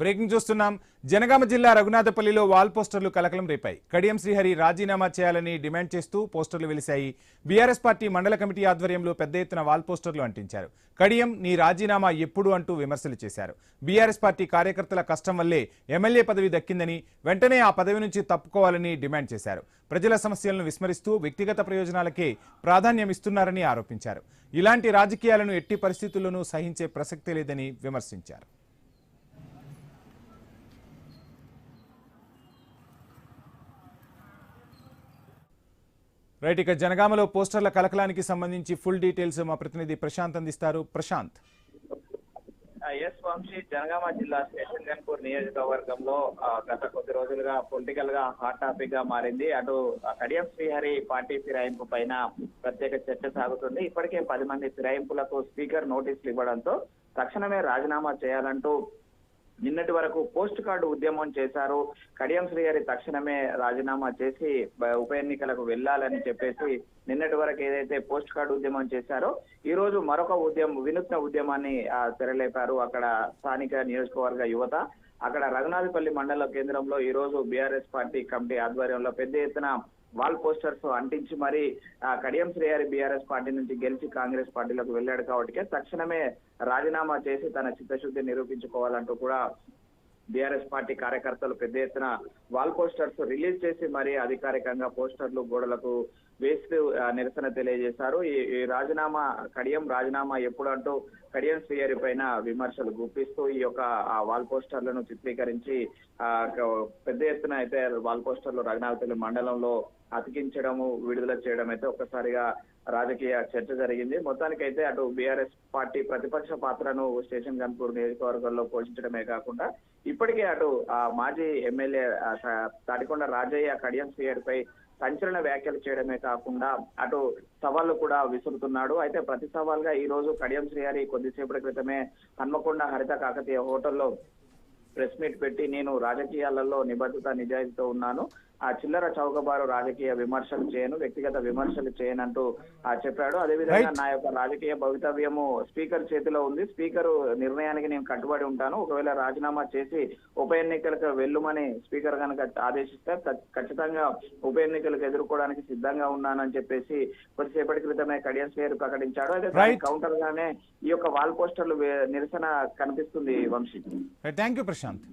Breaking చూస్తున్నాం. జనగామ జిల్లా రఘునాథపల్లిలో wall పోస్టర్లు కలకలం రేపాయి. కడియం శ్రీహరి రాజీనామా చేయాలని డిమాండ్ చేస్తూ పోస్టర్లు వెలిశాయి. బీఆర్ఎస్ పార్టీ మండల కమిటీ ఆధ్వర్యంలో పెద్ద ఎత్తున వాల్ పోస్టర్లు అంటించారు. కడియం నీ రాజీనామా ఎప్పుడు అంటూ విమర్శలు చేశారు. బీఆర్ఎస్ పార్టీ కార్యకర్తల కష్టం వల్లే ఎమ్మెల్యే పదవి దక్కిందని, వెంటనే ఆ పదవి నుంచి తప్పుకోవాలని డిమాండ్ చేశారు. ప్రజల సమస్యలను విస్మరిస్తూ వ్యక్తిగత ప్రయోజనాలకే ప్రాధాన్యం ఇస్తున్నారని ఆరోపించారు. ఇలాంటి రాజకీయాలను ఎట్టి పరిస్థితుల్లోనూ సహించే ప్రసక్తే లేదని విమర్శించారు. రైట్, ఇక జనగామలో పోస్టర్ల కలకలానికి సంబంధించి ఫుల్ డీటెయిల్స్ మా ప్రతినిధి ప్రశాంత్ అందిస్తారు. ప్రశాంత్. వంశీ, జనగామ జిల్లా స్టేషన్ గన్పూర్ నియోజకవర్గంలో గత కొద్ది రోజులుగా పొలిటికల్ గా హాట్ టాపిక్ గా మారింది. అటు కడియం శ్రీహరి పార్టీ ఫిరాయింపు పైన ప్రత్యేక చర్చ సాగుతుంది. ఇప్పటికే 10 మంది ఫిరాయింపులకు స్పీకర్ నోటీసులు ఇవ్వడంతో తక్షణమే రాజీనామా చేయాలంటూ నిన్నటి వరకు పోస్ట్ కార్డు ఉద్యమం చేశారు. కడియం శ్రీహరి తక్షణమే రాజీనామా చేసి ఉప ఎన్నికలకు వెళ్లాలని చెప్పేసి నిన్నటి వరకు ఏదైతే పోస్ట్ కార్డు ఉద్యమం చేశారో ఈ రోజు మరొక వినూత్న ఉద్యమాన్ని తెరలేపారు అక్కడ స్థానిక నియోజకవర్గ యువత. అక్కడ రఘునాథపల్లి మండల కేంద్రంలో ఈ రోజు బీఆర్ఎస్ పార్టీ కమిటీ ఆధ్వర్యంలో పెద్ద ఎత్తున వాల్ పోస్టర్స్ అంటించి మరి కడియం శ్రీహరి బీఆర్ఎస్ పార్టీ నుంచి గెలిచి కాంగ్రెస్ పార్టీలోకి వెళ్ళాడు కాబట్టి తక్షణమే రాజీనామా చేసి తన చిత్తశుద్ధి నిరూపించుకోవాలంటూ కూడా బీఆర్ఎస్ పార్టీ కార్యకర్తలు పెద్ద ఎత్తున వాల్ పోస్టర్స్ రిలీజ్ చేసి మరి అధికారికంగా పోస్టర్లు గోడలకు వేస్తూ నిరసన తెలియజేశారు. ఈ రాజీనామా కడియం రాజీనామా ఎప్పుడు అంటూ కడియం శ్రీహరి పైన విమర్శలు గుప్పిస్తూ ఈ యొక్క వాల్ పోస్టర్లను చిత్రీకరించి పెద్ద ఎత్తున అయితే వాల్ పోస్టర్లు రఘునాథపల్లి మండలంలో అతికించడము విడుదల చేయడం అయితే ఒక్కసారిగా రాజకీయ చర్చ జరిగింది. మొత్తానికైతే అటు బీఆర్ఎస్ పార్టీ ప్రతిపక్ష పాత్రను స్టేషన్ గన్పూర్ నియోజకవర్గంలో పోషించడమే కాకుండా ఇప్పటికే అటు మాజీ ఎమ్మెల్యే తాడికొండ రాజయ్య కడియం శ్రీహరిపై సంచలన వ్యాఖ్యలు చేయడమే కాకుండా అటు సవాళ్లు కూడా విసురుతున్నాడు. అయితే ప్రతి సవాల్గా ఈ రోజు కడియం శ్రీహరి కొద్దిసేపటి క్రితమే హన్మకొండ హరిత కాకతీయ హోటల్లో ప్రెస్ మీట్ పెట్టి నేను రాజకీయాలలో నిబద్ధత నిజాయితీతో ఉన్నాను, ఆ చిల్లర చౌకబారు రాజకీయ విమర్శలు చేయను, వ్యక్తిగత విమర్శలు చేయనంటూ చెప్పాడు. అదేవిధంగా నా యొక్క రాజకీయ భవితవ్యము స్పీకర్ చేతిలో ఉంది, స్పీకర్ నిర్ణయానికి నేను కట్టుబడి ఉంటాను, ఒకవేళ రాజీనామా చేసి ఉప ఎన్నికలకు వెళ్లుమని స్పీకర్ కనుక ఆదేశిస్తే ఖచ్చితంగా ఉప ఎన్నికలకు ఎదుర్కోవడానికి సిద్ధంగా ఉన్నానని చెప్పేసి కొద్దిసేపటి క్రితమే కడియం శ్రీహరి ప్రకటించాడు. అయితే కౌంటర్ గానే ఈ యొక్క వాల్ పోస్టర్లు నిరసన కనిపిస్తుంది. వంశీ. Thank you Prashanth.